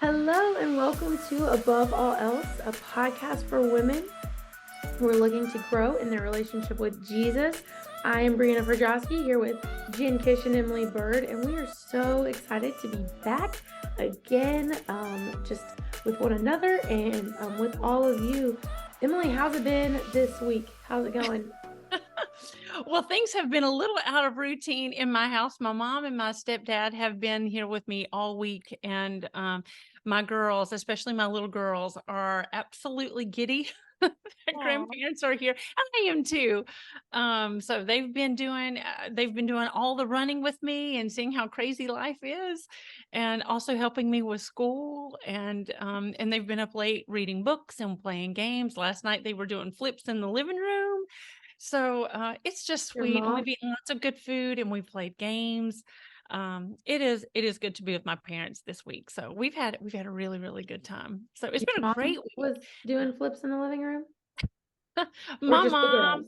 Hello and welcome to Above All Else, a podcast for women who are looking to grow in their relationship with Jesus. I am Brianna Verjowski here with Jen Kish and Emily Bird, and we are so excited to be back again, just with one another and with all of you. Emily, how's it been this week? How's it going? Well, things have been a little out of routine in my house. My mom and my stepdad have been here with me all week, and my girls, especially my little girls, are absolutely giddy. Their Aw. grandparents are here. I am too. So they've been doing all the running with me and seeing how crazy life is, and also helping me with school. And they've been up late reading books and playing games. Last night they were doing flips in the living room. So it's just Your sweet, and mom? we've eaten lots of good food, and we've played games. It is good to be with my parents this week. So we've had a really really good time. So it's Your been a mom great week. was doing flips in the living room? Or My just the mom,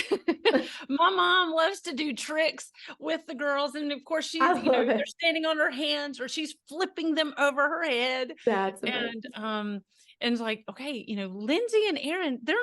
girls? my mom loves to do tricks with the girls, and of course I she's love they're it. standing on her hands or she's flipping them over her head, That's and amazing. and it's like, okay, Lindsay and Aaron, they're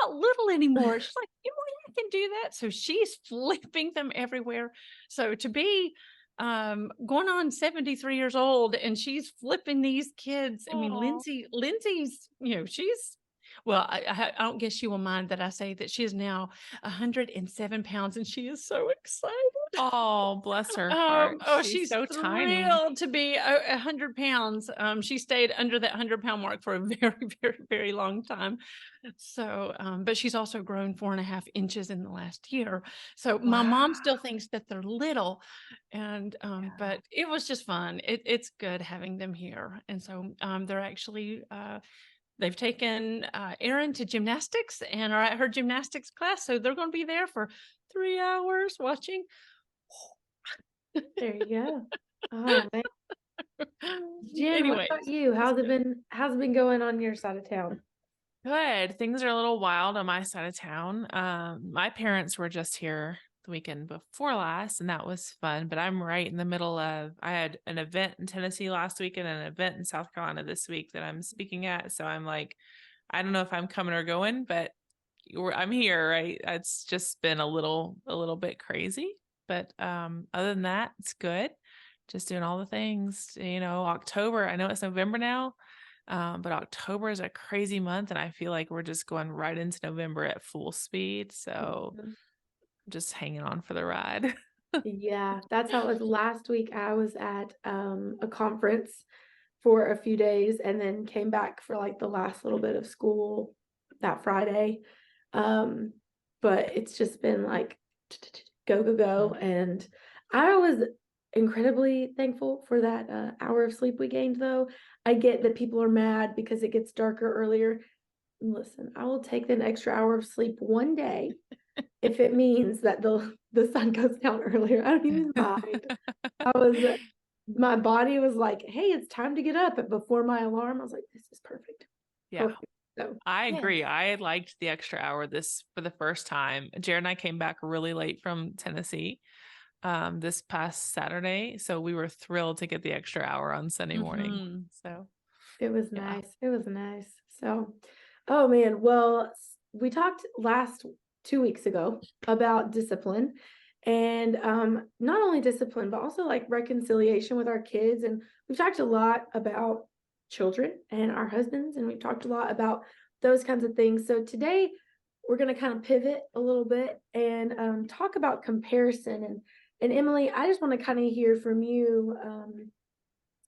not little anymore. She's like, I can do that. So she's flipping them everywhere. So to be going on 73 years old and she's flipping these kids. I mean, Aw. Lindsay's, she's well, I don't guess you will mind that I say that she is now 107 pounds and she is so excited. Oh, bless her Oh, heart. oh, She's she's so tiny. thrilled to be 100 pounds. She stayed under that 100-pound mark for a very, very, very long time. So, but she's also grown 4.5 inches in the last year. So my Wow. mom still thinks that they're little, and Yeah. but it was just fun. It's good having them here, and so they're actually they've taken Erin to gymnastics and are at her gymnastics class. So they're going to be there for 3 hours watching. There you go. Oh man. Jen, what about Anyways, you? it's How's it good. been? How's it been going on your side of town? Good. Things are a little wild on my side of town. My parents were just here the weekend before last, and that was fun. But I'm right in the middle of, I had an event in Tennessee last week and an event in South Carolina this week that I'm speaking at. So I'm like, I don't know if I'm coming or going, but I'm here, right? It's just been a little bit crazy. But other than that, it's good. Just doing all the things, October, I know it's November now. But October is a crazy month, and I feel like we're just going right into November at full speed. So Mhm. I'm just hanging on for the ride. Yeah, that's how it was last week. I was at a conference for a few days and then came back for like the last little bit of school that Friday. Um, but it's just been like go, go, go. And I was incredibly thankful for that hour of sleep we gained, though. I get that people are mad because it gets darker earlier. Listen, I will take an extra hour of sleep one day if it means that the sun goes down earlier. I don't even mind. I was My body was like, hey, it's time to get up. And before my alarm, I was like, this is perfect. Yeah, Perfect. So I Yes. agree. I liked the extra hour this for the first time. Jared and I came back really late from Tennessee this past Saturday. So we were thrilled to get the extra hour on Sunday morning. Mhm. So it was yeah. nice. It was nice. So, oh man. Well, we talked last 2 weeks ago about discipline and not only discipline, but also like reconciliation with our kids. And we've talked a lot about children and our husbands, and we've talked a lot about those kinds of things. So today we're going to kind of pivot a little bit and talk about comparison. And Emily, I just want to kind of hear from you.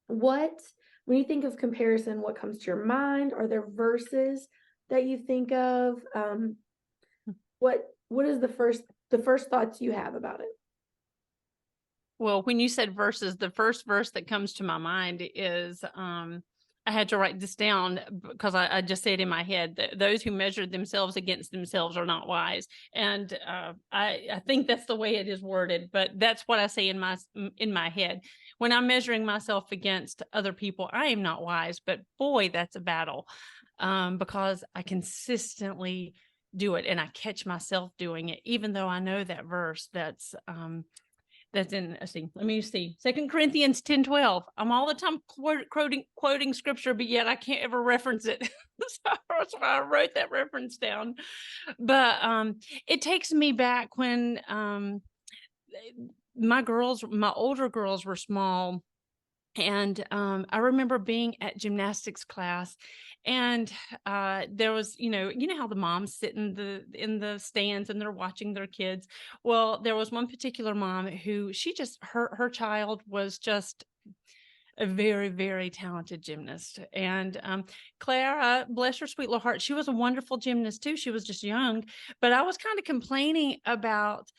What, when you think of comparison, what comes to your mind? Are there verses that you think of? What is the first thoughts you have about it? Well, when you said verses, the first verse that comes to my mind is I had to write this down because I just said in my head that those who measure themselves against themselves are not wise. And I think that's the way it is worded, but that's what I say in my head. When I'm measuring myself against other people, I am not wise, but boy, that's a battle because I consistently do it and I catch myself doing it, even though I know that verse That's in, let me see, 2 Corinthians 10:12. I'm all the time quoting scripture, but yet I can't ever reference it. So that's why I wrote that reference down. But it takes me back when my older girls were small. And I remember being at gymnastics class, and there was, you know how the moms sit in the stands and they're watching their kids. Well, there was one particular mom who her child was just a very, very talented gymnast. And Clara, bless her sweet little heart, she was a wonderful gymnast too. She was just young, but I was kind of complaining about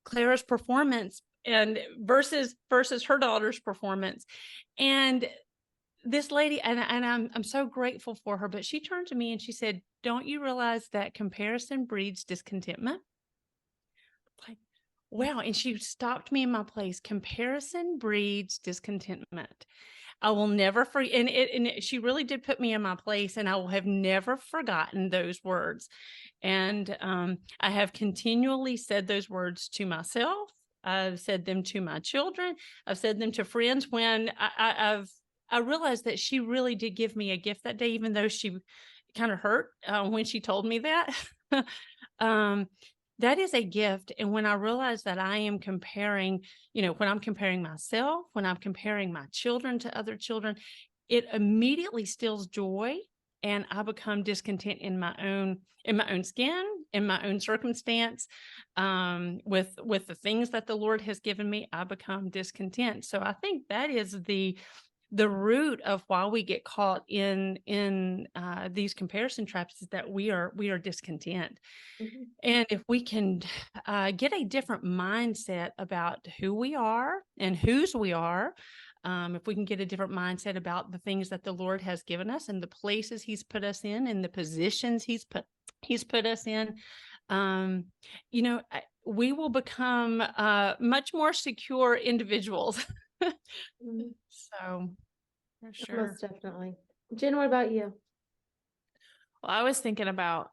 Clara's performance and versus her daughter's performance. And this lady, and I'm so grateful for her, but she turned to me and she said, "Don't you realize that comparison breeds discontentment?" Like, wow. And she stopped me in my place. Comparison breeds discontentment. I will never forget. And she really did put me in my place, and I will have never forgotten those words. And I have continually said those words to myself. I've said them to my children. I've said them to friends. When I realized that she really did give me a gift that day, even though she kind of hurt when she told me that. That is a gift. And when I realize that I am comparing, when I'm comparing myself, when I'm comparing my children to other children, it immediately steals joy, and I become discontent in my own skin, in my own circumstance, with the things that the Lord has given me. I become discontent. So I think that is the root of why we get caught in these comparison traps, is that we are discontent. Mhm. And if we can get a different mindset about who we are and whose we are, if we can get a different mindset about the things that the Lord has given us and the places He's put us in and the positions He's put us in, we will become much more secure individuals. Mhm. So, For sure. Most definitely. Jen, what about you? Well, I was thinking about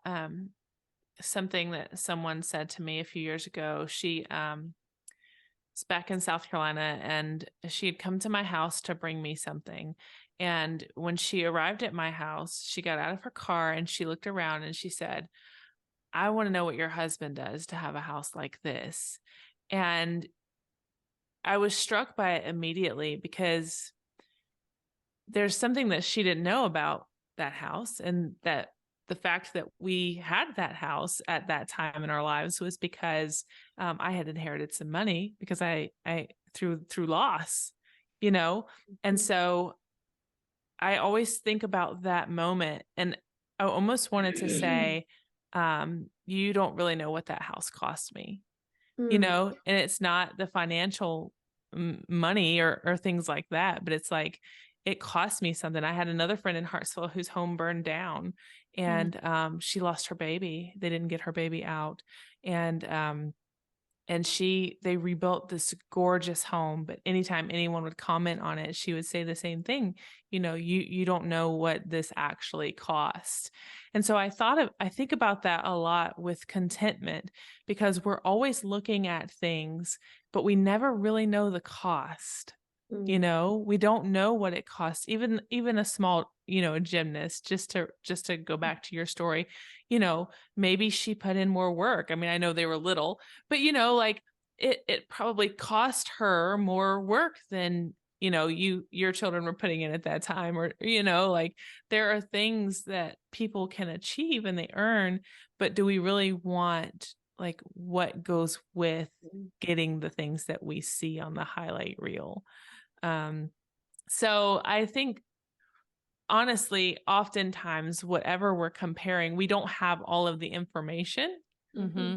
something that someone said to me a few years ago. She was back in South Carolina, and she had come to my house to bring me something. And when she arrived at my house, she got out of her car and she looked around and she said, "I want to know what your husband does to have a house like this." And I was struck by it immediately, because there's something that she didn't know about that house, and that the fact that we had that house at that time in our lives was because I had inherited some money, because I through loss, and so I always think about that moment, and I almost wanted to say, you don't really know what that house cost me, Mm. and it's not the financial money or things like that, but it's like, it cost me something. I had another friend in Hartsville whose home burned down, and she lost her baby. They didn't get her baby out. And they rebuilt this gorgeous home, but anytime anyone would comment on it, she would say the same thing. You don't know what this actually cost. And so I think about that a lot with contentment, because we're always looking at things, but we never really know the cost. Mm. We don't know what it costs. Even a small, a gymnast, just to go back to your story, maybe she put in more work. I mean, I know they were little, but like it probably cost her more work than, your children were putting in at that time, or, like, there are things that people can achieve and they earn, but do we really want, like, what goes with getting the things that we see on the highlight reel? So I think, honestly, oftentimes, whatever we're comparing, we don't have all of the information. mm-hmm.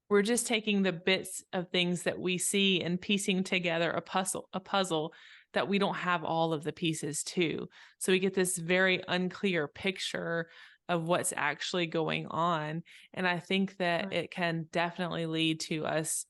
We're just taking the bits of things that we see and piecing together a puzzle that we don't have all of the pieces to. So we get this very unclear picture of what's actually going on. And I think that Right. it can definitely lead to us,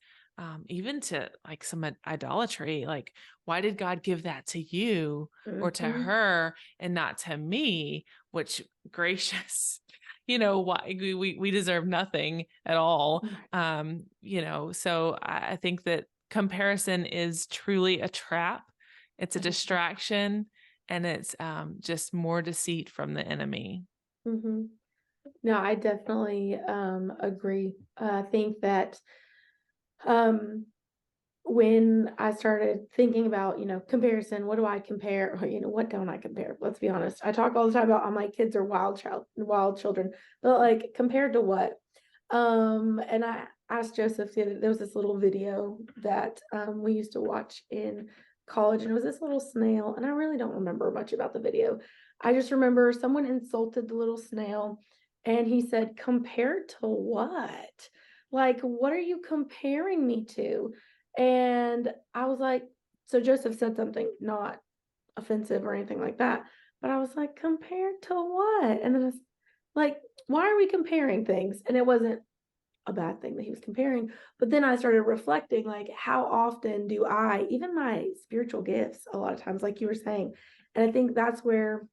even to, like, some idolatry. Like, why did God give that to you or to Mhm. her and not to me? Which, gracious, why we deserve nothing at all. Right. So I think that comparison is truly a trap. It's a distraction, and it's just more deceit from the enemy. Mm-hmm. No, I definitely agree. I think that when I started thinking about, comparison, what do I compare? Or, what don't I compare? Let's be honest. I talk all the time about how my kids are wild children, but like compared to what? And I asked Joseph there was this little video that we used to watch in college, and it was this little snail, and I really don't remember much about the video. I just remember someone insulted the little snail, and he said, "Compared to what? Like, what are you comparing me to?" And I was like, so Joseph said something not offensive or anything like that, but I was like, compared to what? And then it's like, why are we comparing things? And it wasn't a bad thing that he was comparing, but then I started reflecting, like, how often do I, even my spiritual gifts, a lot of times, like you were saying, and I think that's where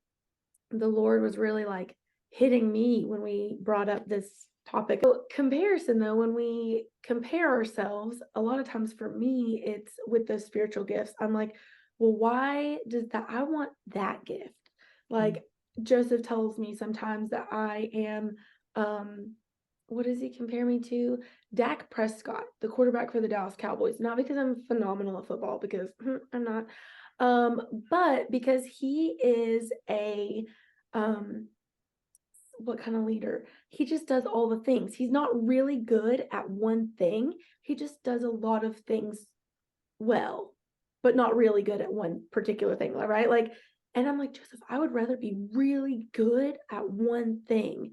the Lord was really like hitting me when we brought up this topic. So, comparison, though, when we compare ourselves, a lot of times for me, it's with those spiritual gifts. I'm like, well, why does that? I want that gift. Like Joseph tells me sometimes that I am, what does he compare me to? Dak Prescott, the quarterback for the Dallas Cowboys. Not because I'm phenomenal at football, because I'm not, but because he is a what kind of leader? He just does all the things. He's not really good at one thing. He just does a lot of things well, but not really good at one particular thing, right? Like, and I'm like, Joseph, I would rather be really good at one thing.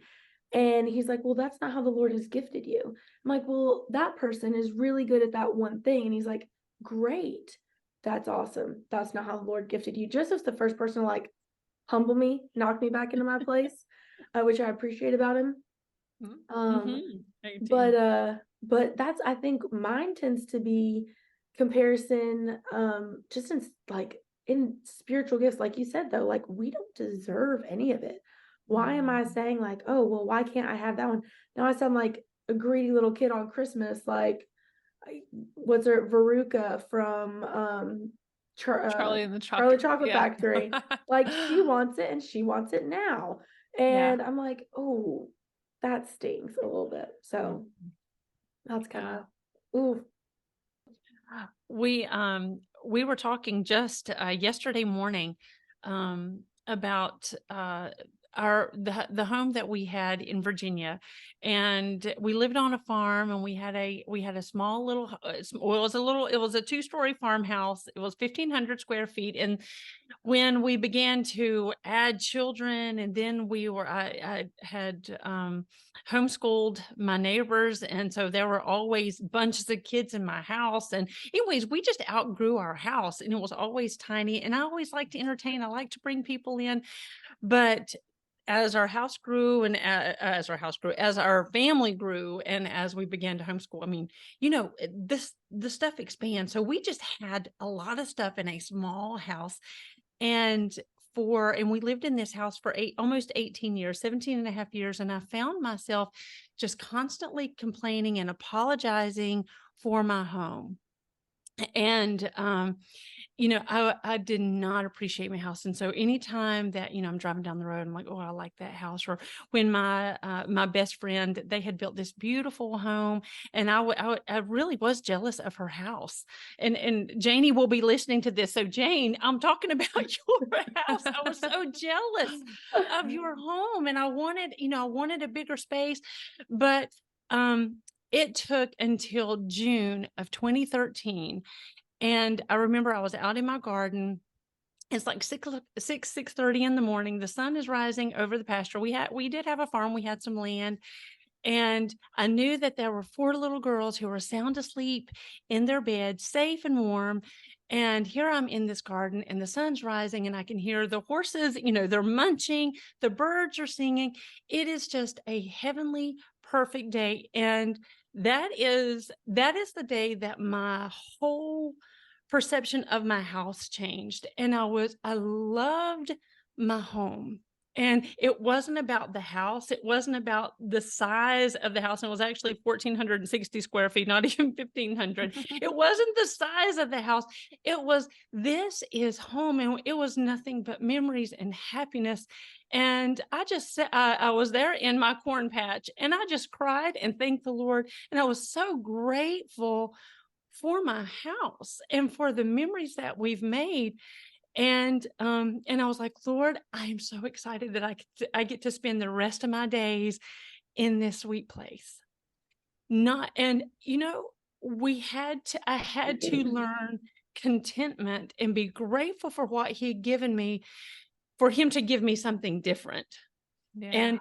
And he's like, well, that's not how the Lord has gifted you. I'm like, well, that person is really good at that one thing. And he's like, great. That's awesome. That's not how the Lord gifted you. Joseph's the first person to like humble me, knock me back into my place, which I appreciate about him. But that's, I think mine tends to be comparison, just in like in spiritual gifts, like you said, though, like we don't deserve any of it. Why am I saying like, oh, well, why can't I have that one? Now I sound like a greedy little kid on Christmas, like what's her Veruca from Charlie and the Charlie Chocolate Factory. Like she Yeah. wants it and she wants it now. And I'm like, oh, that stings a little bit. So that's kind of ooh. We were talking just yesterday morning about the home that we had in Virginia, and we lived on a farm, and we had a small little it was a 2-story farmhouse. It was 1,500 square feet, and when we began to add children, and then I had homeschooled my neighbors, and so there were always bunches of kids in my house. And anyways, we just outgrew our house, and it was always tiny, and I always like to entertain. I like to bring people in, but as our house grew, and as our family grew, and as we began to homeschool, I mean, the stuff expands. So we just had a lot of stuff in a small house. And we lived in this house for almost 18 years, 17 and a half years. And I found myself just constantly complaining and apologizing for my home. And, I did not appreciate my house. And so anytime that, I'm driving down the road, I'm like, oh, I like that house. Or when my best friend, they had built this beautiful home, and I really was jealous of her house. And Janie will be listening to this. So Jane, I'm talking about your house. I was so jealous of your home, and I wanted a bigger space, but, it took until June of 2013. And I remember I was out in my garden. It's like 6:30 in the morning. The sun is rising over the pasture. We did have a farm. We had some land. And I knew that there were 4 little girls who were sound asleep in their bed, safe and warm. And here I'm in this garden, and the sun's rising, and I can hear the horses, they're munching, the birds are singing. It is just a heavenly, perfect day. And that is the day that my whole perception of my house changed. And I loved my home. And it wasn't about the house. It wasn't about the size of the house. And it was actually 1,460 square feet, not even 1,500. It wasn't the size of the house. It was, this is home. And it was nothing but memories and happiness. And I just said, I was there in my corn patch and I just cried and thanked the Lord. And I was so grateful for my house and for the memories that we've made. And I was like, Lord, I am so excited that I get to spend the rest of my days in this sweet place. Not, and I had to learn contentment and be grateful for what he had given me, for him to give me something different. Yeah. And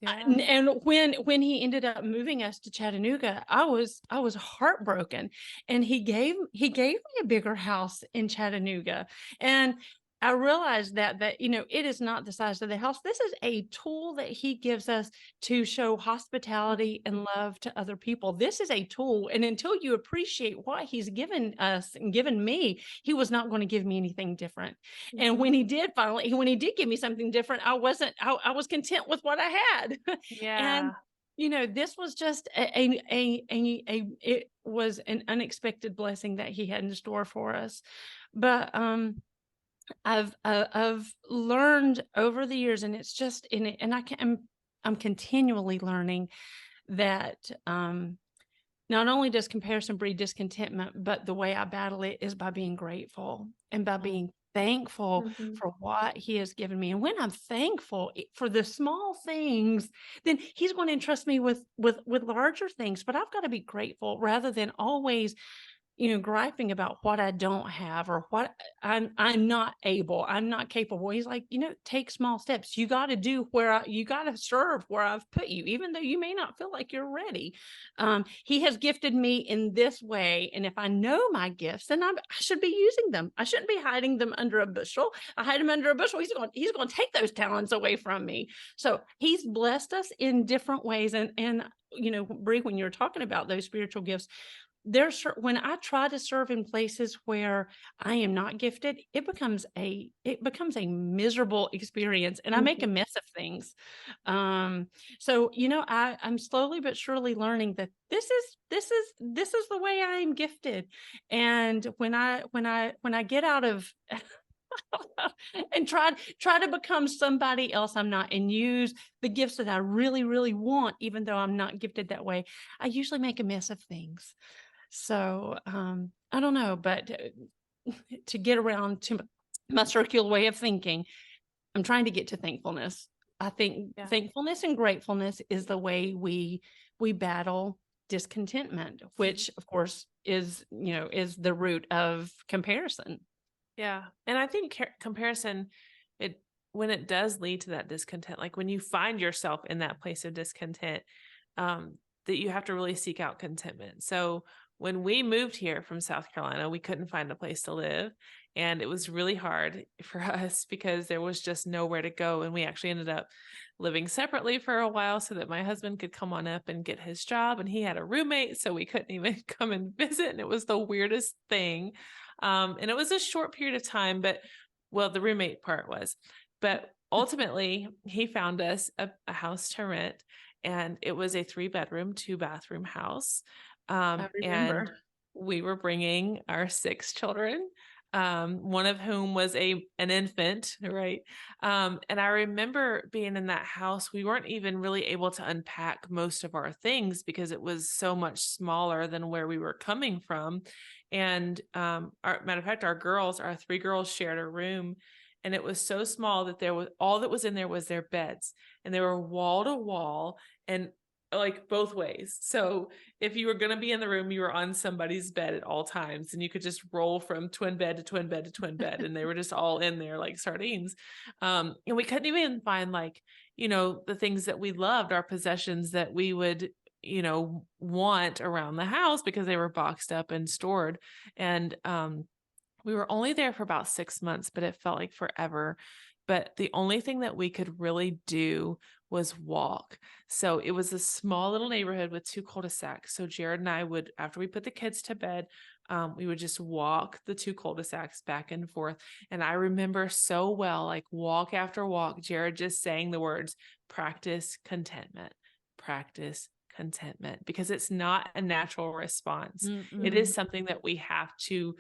Yeah. and when he ended up moving us to Chattanooga, I was heartbroken, and he gave me a bigger house in Chattanooga. And I realized that it is not the size of the house. This is a tool that he gives us to show hospitality and love to other people. This is a tool, and until you appreciate what he's given us and given me, he was not going to give me anything different. And when he did give me something different, I was content with what I had. And Yeah. this was just it was an unexpected blessing that he had in store for us. But I've learned over the years, and it's just in it, and I'm continually learning that not only does comparison breed discontentment, but the way I battle it is by being grateful and by being thankful Mhm. for what he has given me. And when I'm thankful for the small things, then he's going to entrust me with larger things. But I've got to be grateful rather than always griping about what I don't have or what I'm not able, I'm not capable. He's like, take small steps. You got to do you got to serve where I've put you, even though you may not feel like you're ready. He has gifted me in this way. And if I know my gifts, then I should be using them. I shouldn't be hiding them under a bushel. I hide them under a bushel. He's going to take those talents away from me. So he's blessed us in different ways. And Bree, when you're talking about those spiritual gifts, when I try to serve in places where I am not gifted, it becomes a miserable experience, and I make a Mhm. mess of things. So I'm slowly but surely learning that this is the way I am gifted. And when I get out of and try to become somebody else I'm not, and use the gifts that I really, really want, even though I'm not gifted that way, I usually make a mess of things. So I don't know, but to get around to my circular way of thinking, I'm trying to get to thankfulness. I think Yeah. thankfulness and gratefulness is the way we battle discontentment, which of course is the root of comparison. Yeah. And I think comparison, when it does lead to that discontent, like when you find yourself in that place of discontent, that you have to really seek out contentment. So when we moved here from South Carolina, we couldn't find a place to live. And it was really hard for us because there was just nowhere to go. And we actually ended up living separately for a while so that my husband could come on up and get his job. And he had a roommate, so we couldn't even come and visit. And it was the weirdest thing. And it was a short period of time, but the roommate part was, but ultimately he found us a house to rent, and it was a 3-bedroom, 2-bathroom house. I And remember. we were bringing our 6 children, one of whom was an infant, right? And I remember being in that house, we weren't even really able to unpack most of our things because it was so much smaller than where we were coming from. And matter of fact, our 3 girls shared a room, and it was so small that all that was in there was their beds, and they were wall to wall and like both ways. So if you were going to be in the room, you were on somebody's bed at all times, and you could just roll from twin bed to twin bed to twin bed. And they were just all in there like sardines. And we couldn't even find the things that we loved, our possessions that we would, want around the house, because they were boxed up and stored. And, we were only there for about 6 months, but it felt like forever. but the only thing that we could really do was walk. So it was a small little neighborhood with 2 cul-de-sacs. So Jared and I would, after we put the kids to bed, we would just walk the 2 cul-de-sacs back and forth. And I remember so well, like walk after walk, Jared just saying the words, practice contentment, practice contentment, because it's not a natural response. It is something that we have to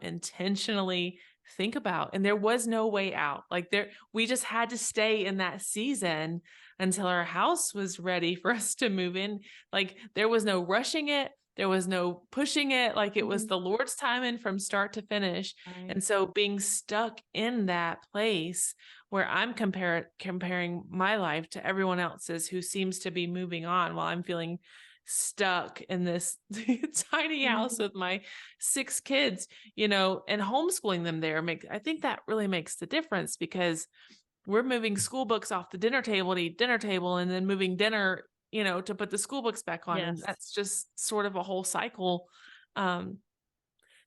intentionally think about. And there was no way out. Like we just had to stay in that season until our house was ready for us to move in. Like there was no rushing it. There was no pushing it. Like it was the Lord's timing from start to finish. Right. And so being stuck in that place where I'm comparing my life to everyone else's who seems to be moving on while I'm feeling stuck in this tiny house with my 6 kids, and homeschooling them there I think that really makes the difference, because we're moving school books off the dinner table to eat dinner table, and then moving dinner, to put the school books back on. And Yes. that's just sort of a whole cycle.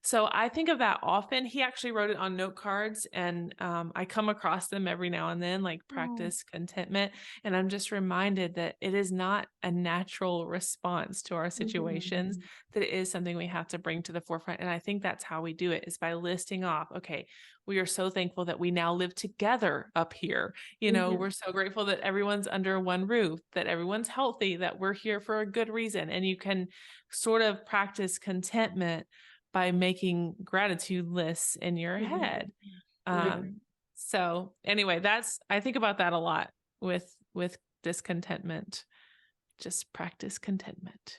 So I think of that often. He actually wrote it on note cards, and I come across them every now and then, like practice contentment. And I'm just reminded that it is not a natural response to our situations, that it is something we have to bring to the forefront. And I think that's how we do it, is by listing off, okay, we are so thankful that we now live together up here. We're so grateful that everyone's under one roof, that everyone's healthy, that we're here for a good reason. And you can sort of practice contentment by making gratitude lists in your head. So anyway, I think about that a lot with discontentment. Just practice contentment.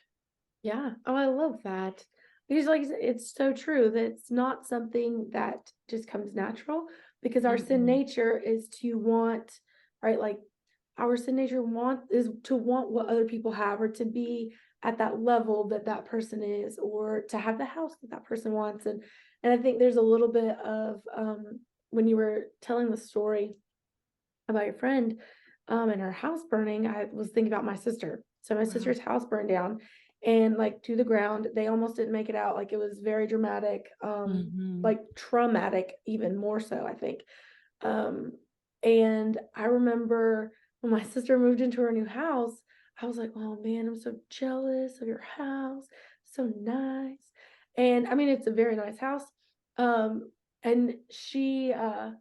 Yeah. Oh, I love that. Because like it's so true that it's not something that just comes natural, because our sin nature is to want, right? Like our sin nature is to want what other people have, or to be at that level that person is, or to have the house that person wants. And I think there's a little bit of when you were telling the story about your friend and her house burning, I was thinking about my sister. So my sister's house burned down, and like to the ground. They almost didn't make it out. Like it was very dramatic, like traumatic, even more so, I think. And I remember when my sister moved into her new house, I was like, oh man, I'm so jealous of your house. So nice. And I mean, it's a very nice house. And she, and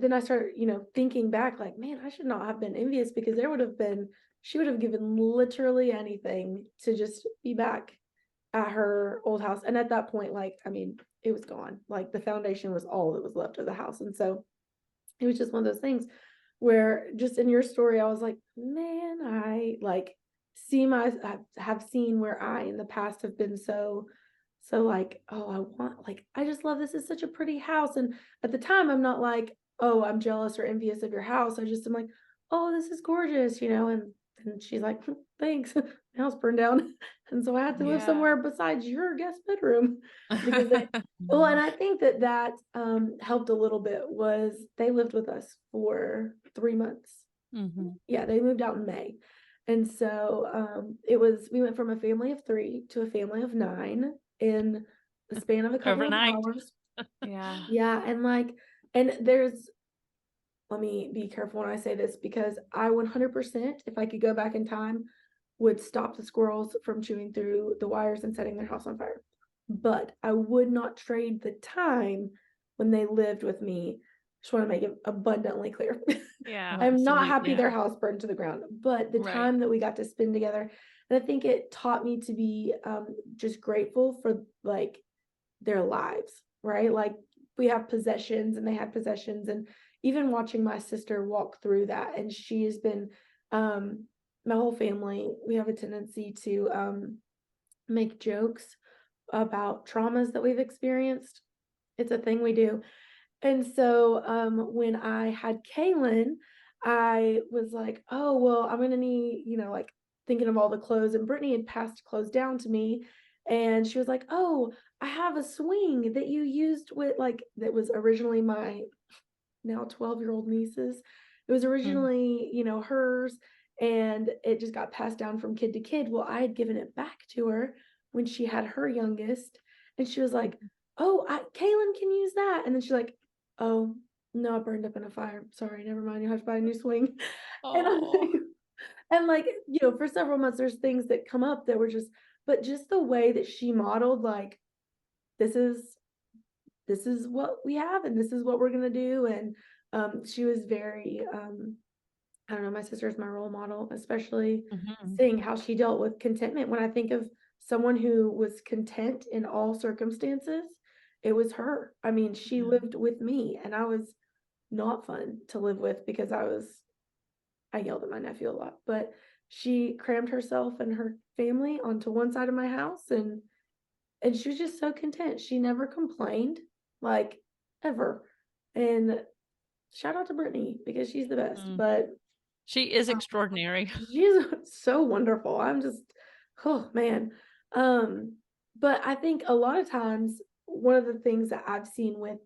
then I started, thinking back, like, man, I should not have been envious, because she would have given literally anything to just be back at her old house. And at that point, like, I mean, it was gone. Like the foundation was all that was left of the house. And so it was just one of those things where, just in your story, I was like, man, I like have seen where I in the past have been so like, oh, I just love this. Is such a pretty house. And at the time, I'm not like, oh, I'm jealous or envious of your house. I just am like, oh, this is gorgeous, and she's like, thanks. My house burned down. And so I had to live somewhere besides your guest bedroom, because well, and I think that helped a little bit. Was they lived with us for 3 months. Yeah, they moved out in May. And so we went from a family of 3 to a family of 9 in the span of a couple Overnight. of hours. Yeah. Yeah. And let me be careful when I say this, because I 100%, if I could go back in time, would stop the squirrels from chewing through the wires and setting their house on fire. But I would not trade the time when they lived with me. Just want to make it abundantly clear. Yeah. I'm not absolutely. happy their house burned to the ground, but the time that we got to spend together. And I think it taught me to be just grateful for like their lives, right? Like we have possessions and they had possessions, and even watching my sister walk through that. And she has been, my whole family, we have a tendency to make jokes about traumas that we've experienced. It's a thing we do. And so when I had Kaylin, I was like, oh, well, I'm going to need, like thinking of all the clothes. And Brittany had passed clothes down to me. And she was like, oh, I have a swing that you used with, like, that was originally my now 12-year-old niece's. It was originally, hers. And it just got passed down from kid to kid. Well, I had given it back to her when she had her youngest. And she was like, oh, Kaylin can use that. And then she's like, oh, No, I burned up in a fire. Sorry, never mind. You'll have to buy a new swing. And I'm Oh. and like, for several months, there's things that come up that were but just the way that she modeled, like, this is what we have and this is what we're gonna do. And she was very I don't know, my sister's my role model, especially Mhm. seeing how she dealt with contentment. When I think of someone who was content in all circumstances, it was her. I mean, she Yeah. lived with me and I was not fun to live with because I yelled at my nephew a lot, but she crammed herself and her family onto one side of my house, and she was just so content. She never complained, like, ever. And shout out to Brittany because she's the best, Mm. but She is um, extraordinary. she's so wonderful. I'm just, oh man. But I think a lot of times one of the things that I've seen with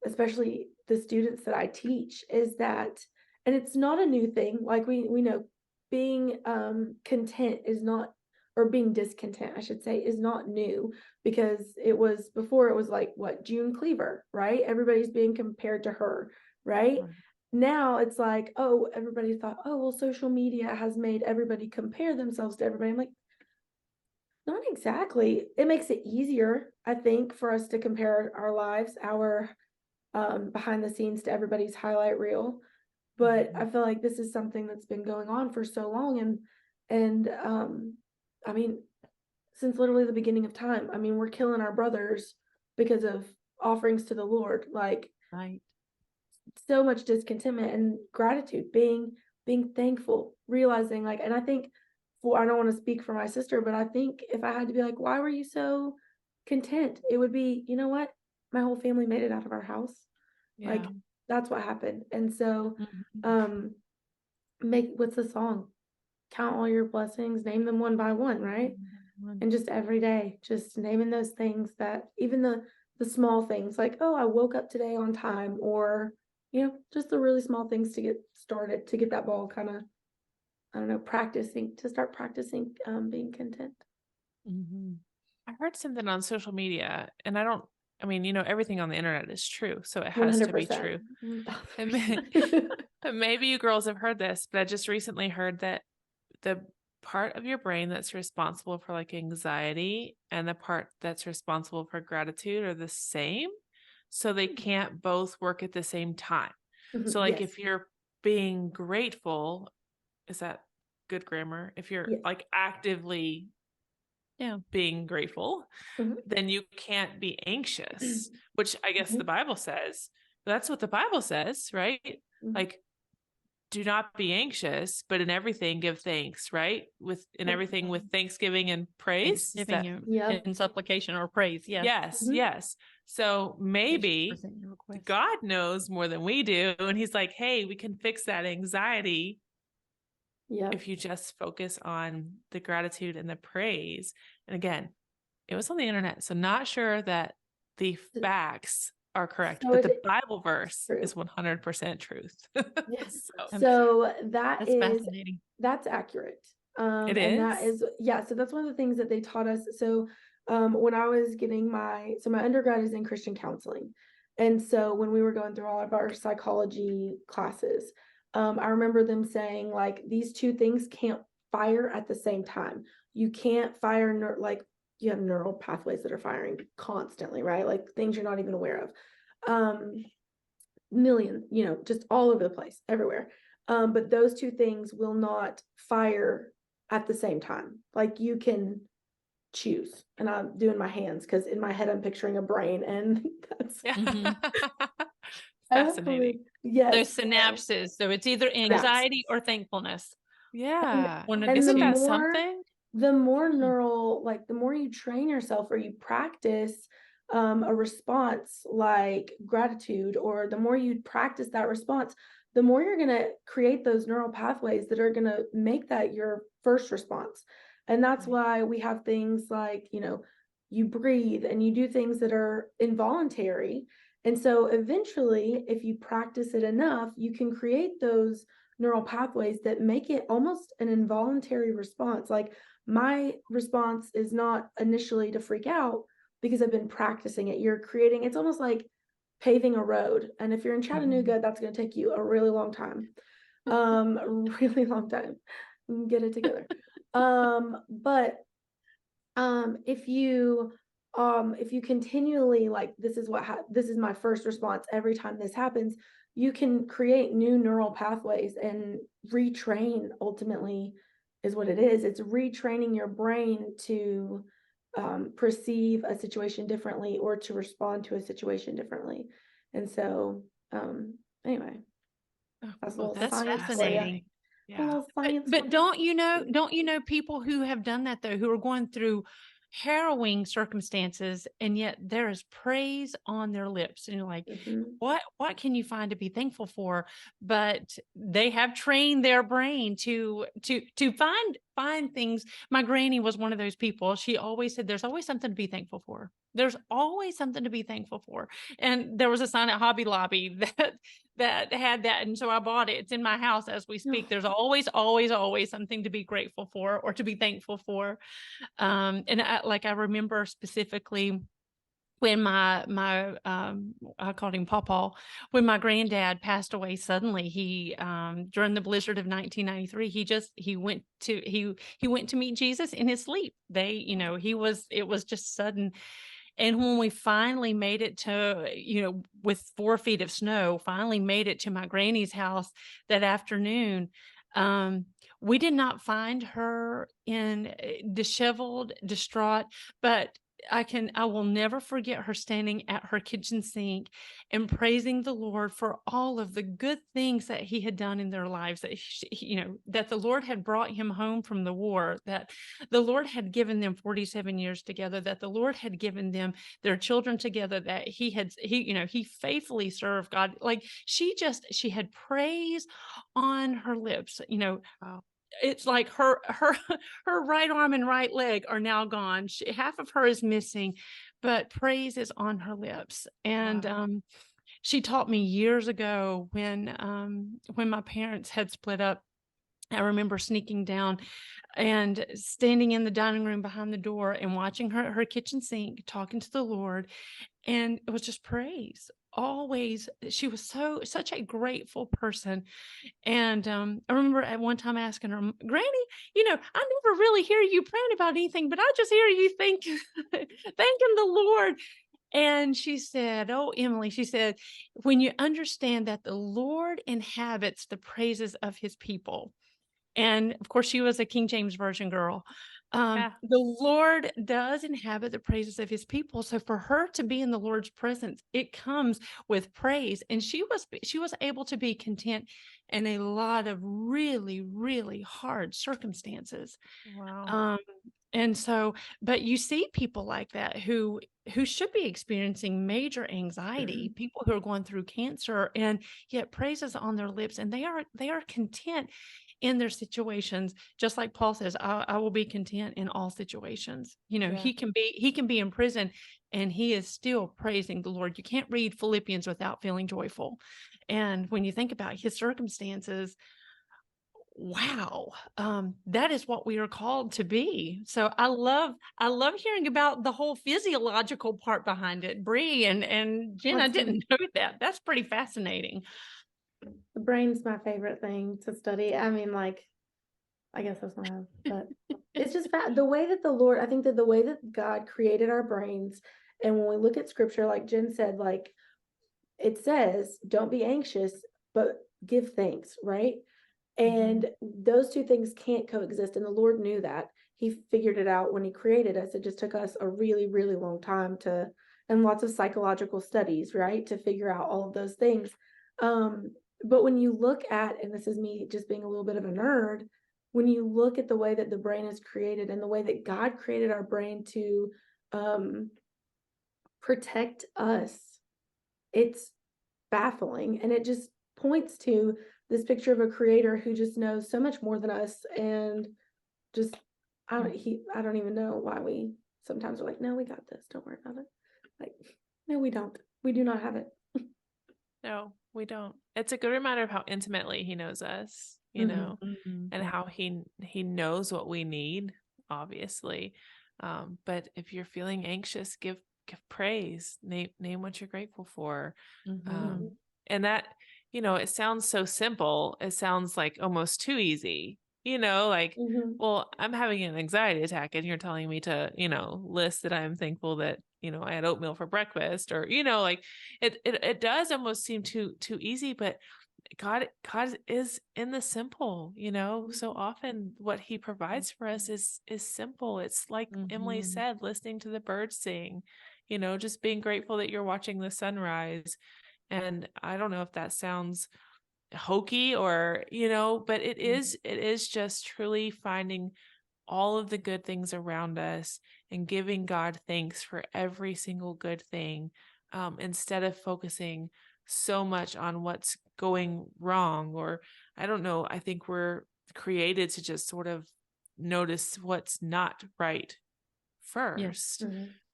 especially the students that I teach is that, and it's not a new thing, like we know being content is not, or being discontent I should say, is not new, because it was before. It was like, what, June Cleaver, right? Everybody's being compared to her, right? Right. Now it's like, oh, everybody thought, oh well, social media has made everybody compare themselves to everybody. I'm like, not exactly. It makes it easier, I think, for us to compare our lives, our behind the scenes, to everybody's highlight reel. But I feel like this is something that's been going on for so long, and I mean, since literally the beginning of time. I mean, we're killing our brothers because of offerings to the Lord. Like, Right. so much discontentment and gratitude, being thankful, realizing, like, and I think, for I don't want to speak for my sister, but I think if I had to be like, why were you so content? It would be, you know what? My whole family made it out of our house. Yeah. Like, that's what happened. And so, Mhm. what's the song? Count all your blessings, name them one by one, right? Mhm. And just every day, just naming those things, that even the small things, like, oh, I woke up today on time, or just the really small things to get started, to get that ball kind of, I don't know, start practicing being content. Mhm. I heard something on social media, and I mean, everything on the internet is true, so it has to be 100%. true. And 1000%. maybe you girls have heard this, but I just recently heard that the part of your brain that's responsible for like anxiety and the part that's responsible for gratitude are the same. So they can't both work at the same time. So, like, Yes. if you're being grateful, is that good grammar? If you're Yes. like actively Yeah. being grateful, Mhm. then you can't be anxious, which I guess the Mhm. Bible says. That's what the Bible says, right? Mhm. Like, do not be anxious, but in everything give thanks, right? In Yep. everything with thanksgiving and praise. Is Thanksgiving that and Yep. in supplication or praise. Yes. yes, Mhm. yes. So They should maybe present your request. God knows more than we do. And he's like, hey, we can fix that anxiety Yep. if you just focus on the gratitude and the praise. And again, it was on the internet, so not sure that the facts are correct, So but the it Bible verse true. is 100% truth. Yes. So So That's fascinating. that's accurate. it And that is. is, yeah, so that's one of the things that they taught us. So when I was getting my undergrad is in Christian counseling. And so when we were going through all of our psychology classes, I remember them saying, like, these two things can't fire at the same time. You can't fire like, you have neural pathways that are firing constantly, right? Like, things you're not even aware of. Million, just all over the place, everywhere. But those two things will not fire at the same time. Like, you can choose, and I'm doing my hands because in my head I'm picturing a brain, and that's Yeah. Mhm. Fascinating. yes, Those synapses. So it's either synapse. anxiety or thankfulness. And Yeah. One of the and Isn't two. that something? the more Hmm. neural, like, the more you train yourself or you practice a response like gratitude, or the more you practice that response, the more you're going to create those neural pathways that are going to make that your first response. And that's Right. why we have things like, you breathe and you do things that are involuntary. And so eventually, if you practice it enough, you can create those neural pathways that make it almost an involuntary response. Like, my response is not initially to freak out because I've been practicing it. You're creating, it's almost like paving a road. And if you're in Chattanooga, that's going to take you a really long time. A really long time. Get it together. But if you continually, like, this is this is my first response every time this happens, you can create new neural pathways and retrain, ultimately, is what it is. It's retraining your brain to perceive a situation differently, or to respond to a situation differently. And so anyway, that's a Well, little that's science for you. fascinating. A Yeah. little science But for you. don't you know people who have done that though, who are going through harrowing circumstances, and yet there is praise on their lips, and you're like, Mhm. what can you find to be thankful for? But they have trained their brain to find things. My granny was one of those people. She always said, there's always something to be thankful for. There's always something to be thankful for. And there was a sign at Hobby Lobby that had that. And so I bought it. It's in my house as we speak. There's always something to be grateful for or to be thankful for. And I remember specifically when I called him Pawpaw, when my granddad passed away suddenly. He during the blizzard of 1993, he went to meet Jesus in his sleep. It was just sudden. And when we finally made it to, with 4 feet of snow, finally made it to my granny's house that afternoon, we did not find her in disheveled, distraught, but I will never forget her standing at her kitchen sink and praising the Lord for all of the good things that he had done in their lives, that the Lord had brought him home from the war, that the Lord had given them 47 years together, that the Lord had given them their children together, that he faithfully served God. Like she had praise on her lips. Wow. It's like her her right arm and right leg are now gone. Half of her is missing, but praise is on her lips. And Wow. she taught me years ago when my parents had split up. I remember sneaking down and standing in the dining room behind the door and watching her kitchen sink, talking to the Lord, and it was just praise. Always, she was such a grateful person. And I remember at one time asking her, Granny, I never really hear you praying about anything, but I just hear you thanking the Lord. And she said, "Oh, Emily," she said, "when you understand that the Lord inhabits the praises of his people." And of course, she was a King James Version girl. Yeah. The Lord does inhabit the praises of his people. So for her to be in the Lord's presence, it comes with praise. And she was able to be content in a lot of really, really hard circumstances. Wow. And so, but you see people like that who should be experiencing major anxiety, people who are going through cancer, and yet praises on their lips, and they are content in their situations. Just like Paul says, I will be content in all situations. Yeah. He can be in prison and he is still praising the Lord. You can't read Philippians without feeling joyful. And when you think about his circumstances, wow, that is what we are called to be. So I love hearing about the whole physiological part behind it. Bree and Jen, I didn't know that. That's pretty fascinating. The brain's my favorite thing to study. I mean, like, I guess that's not how, but it's just the way that I think that the way that God created our brains, and when we look at scripture, like Jen said, like, it says, don't be anxious, but give thanks, right? And those two things can't coexist. And the Lord knew that. He figured it out when he created us. It just took us a really, really long time and lots of psychological studies, right, to figure out all of those things. But when you look at, and this is me just being a little bit of a nerd, when you look at the way that the brain is created and the way that God created our brain to protect us, it's baffling. And it just points to this picture of a creator who just knows so much more than us. And just, I don't even know why we sometimes are like, no, we got this, don't worry about it. Like, no, we don't. We do not have it. No, we don't. It's a good reminder of how intimately he knows us, Mhm. and how he knows what we need, obviously. But if you're feeling anxious, give give praise, name what you're grateful for. Mhm. And that, it sounds so simple. It sounds like almost too easy, like, Mhm. well, I'm having an anxiety attack and you're telling me to, list that I'm thankful that, I had oatmeal for breakfast, or, like it does almost seem too easy, but God is in the simple, so often what he provides for us is simple. It's like Emily Mhm. said, listening to the birds sing, just being grateful that you're watching the sunrise. And I don't know if that sounds hokey or, but it is just truly finding all of the good things around us and giving God thanks for every single good thing, instead of focusing so much on what's going wrong. Or I don't know, I think we're created to just sort of notice what's not right Yes. first.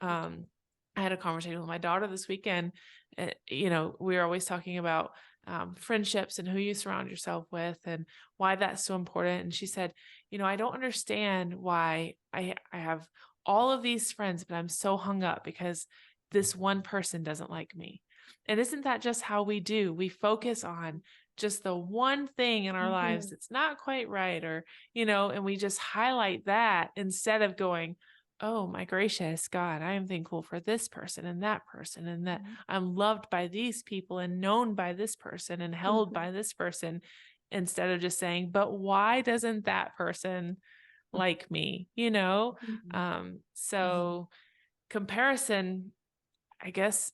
Mhm. I had a conversation with my daughter this weekend. We're always talking about friendships and who you surround yourself with and why that's so important. And she said, I don't understand why I have all of these friends, but I'm so hung up because this one person doesn't like me. And isn't that just how we do? We focus on just the one thing in our lives Mhm. that's not quite right, or, and we just highlight that instead of going, oh my gracious God, I am thankful for this person, and that I'm loved by these people and known by this person and held Mhm. by this person, instead of just saying, but why doesn't that person like me? Mhm. So comparison, I guess,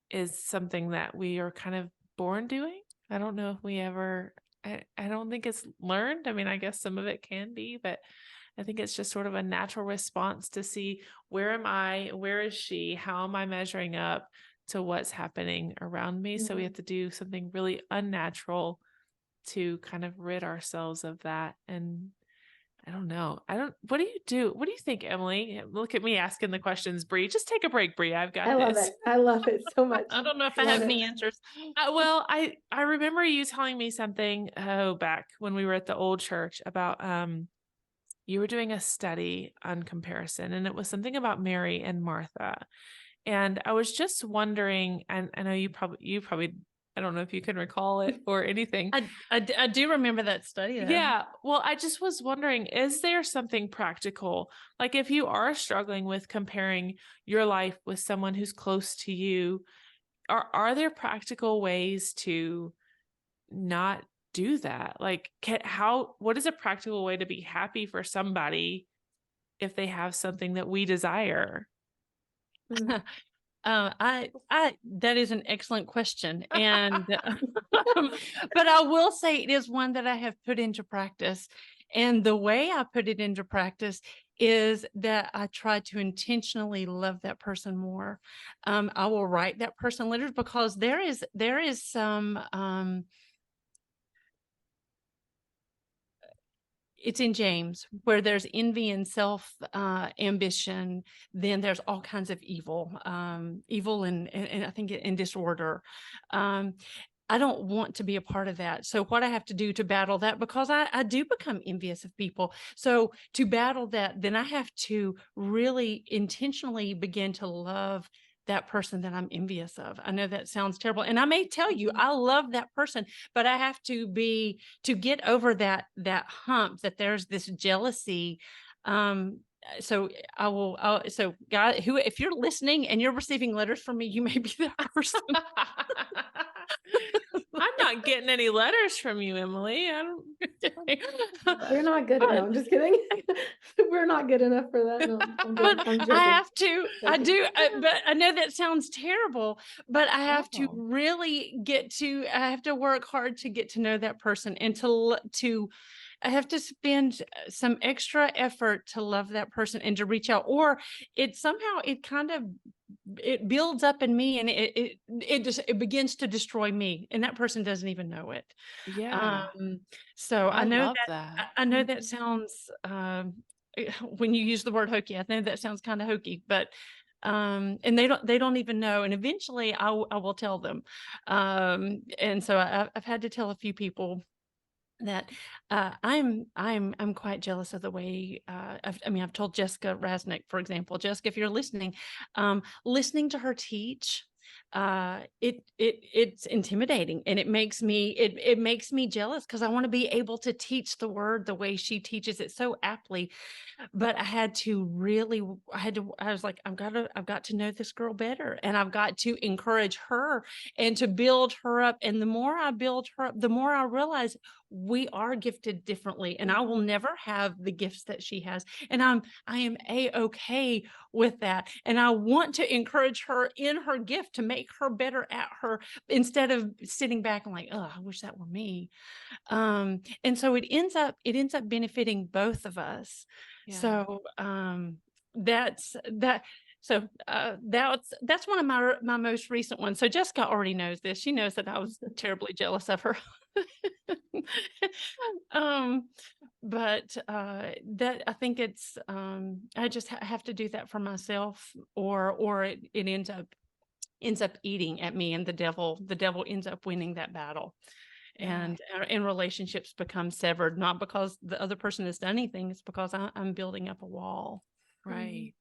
is something that we are kind of born doing. I don't know if we ever, I don't think it's learned. I mean, I guess some of it can be, but I think it's just sort of a natural response to see, where am I? Where is she? How am I measuring up to what's happening around me? So we have Mhm. to do something really unnatural to kind of rid ourselves of that. And I don't know. What do you do? What do you think, Emily? Look at me asking the questions, Bree. Just take a break, Bree. I've got I love this. it. I love it so much. I don't know if I I have love it. any answers. Well, I remember you telling me something, back when we were at the old church, about you were doing a study on comparison, and it was something about Mary and Martha. And I was just wondering, and I know you probably, I don't know if you can recall it or anything. I do remember that study though. Yeah. Well, I just was wondering, is there something practical? Like, if you are struggling with comparing your life with someone who's close to you, are there practical ways to not do that? Like, what is a practical way to be happy for somebody if they have something that we desire? Mhm. That is an excellent question. And, but I will say it is one that I have put into practice. And the way I put it into practice is that I try to intentionally love that person more. I will write that person letters because there is some, it's in James where there's envy and self ambition. Then there's all kinds of evil, evil and I think in disorder. Um, I don't want to be a part of that. So what I have to do to battle that, because I do become envious of people. So to battle that, then I have to really intentionally begin to love that person that I'm envious of. I know that sounds terrible. And I may tell you, I love that person, but I have to get over that hump that there's this jealousy. So so God, who, if you're listening and you're receiving letters from me, you may be that person. I'm not getting any letters from you, Emily. I don't. We're not good. No, I'm just kidding. We're not good enough for that. No, I'm But joking. I'm I joking. have to, I Joking. do, but I know that sounds terrible, but I have to Oh. really I have to work hard to get to know that person and I have to spend some extra effort to love that person and to reach out, or it builds up in me and it begins to destroy me, and that person doesn't even know it. Yeah, Um, so I love that. I know that Mhm. sounds, when you use the word hokey, I know that sounds kind of hokey, but and they don't even know. And eventually I will tell them. And so I've had to tell a few people that I'm quite jealous of the way I've told Jessica Rasnick, for example. Jessica, if you're listening, listening to her teach, it's intimidating, and it makes me jealous, because I want to be able to teach the word the way she teaches it so aptly. But I was like, I've got to know this girl better, and I've got to encourage her and to build her up. And the more I build her up, the more I realize we are gifted differently, and I will never have the gifts that she has. And I am okay with that. And I want to encourage her in her gift to make her better at her, instead of sitting back and like, oh, I wish that were me. And so it ends up benefiting both of us. Yeah. So that's that. So that's one of my most recent ones. So Jessica already knows this. She knows that I was terribly jealous of her. But that, I think it's I just have to do that for myself, or it ends up eating at me, and the devil ends up winning that battle. Yeah. And relationships become severed, not because the other person has done anything, it's because I'm building up a wall. Right.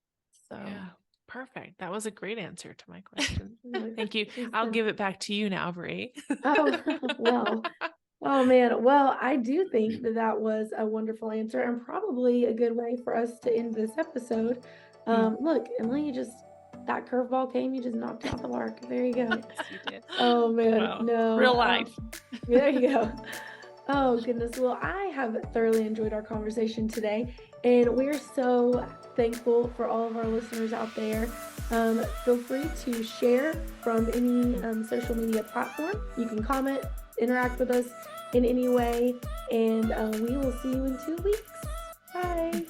So Yeah. Perfect. That was a great answer to my question. Oh, Thank you. thanks, I'll Jen. give it back to you now, Bree. Oh, well. Oh man, well, I do think that was a wonderful answer, and probably a good way for us to end this episode. Look, Emily, that curveball came, you just knocked it out the park. There you go. Yes, you did. Oh man, Wow. no. Real life. There you go. Oh goodness. Well, I have thoroughly enjoyed our conversation today, and we're so thankful for all of our listeners out there. Feel free to share from any social media platform. You can comment, interact with us in any way, and we will see you in 2 weeks. Bye.